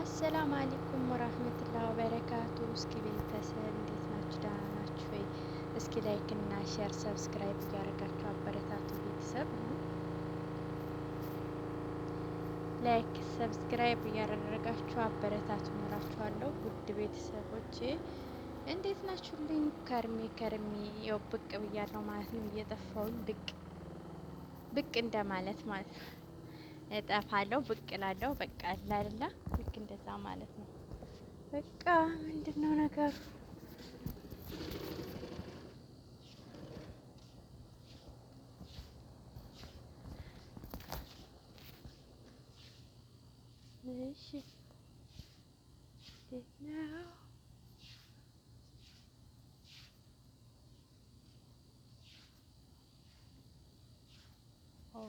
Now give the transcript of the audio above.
አሰላሙ አለይኩም ወራህመቱላሂ ወበረካቱ። እስኪ ቤተሰብ እንዴት ናችሁ? ደህና ናችሁ ወይ? እስኪ ላይክ እና ሼር ሰብስክራይብ እያደረጋችሁ አበረታቱ። ቤተሰብ ላይክ ሰብስክራይብ እያደረጋችሁ አበረታቱ እላችኋለሁ። ውድ ቤተሰቦቼ እንዴት ናችሁልኝ? ከርሜ ያው ብቅ ብያለሁ ማለት ነው። እየጠፋሁኝ ብቅ እንደማለት ማለት ነው። እጠፋለሁ ብቅ እላለሁ። በቃ አይደለ ልክ እንደዛ ማለት ነው። በቃ ምንድነው ነገሩ? እሺ እንዴት ነው? ኦ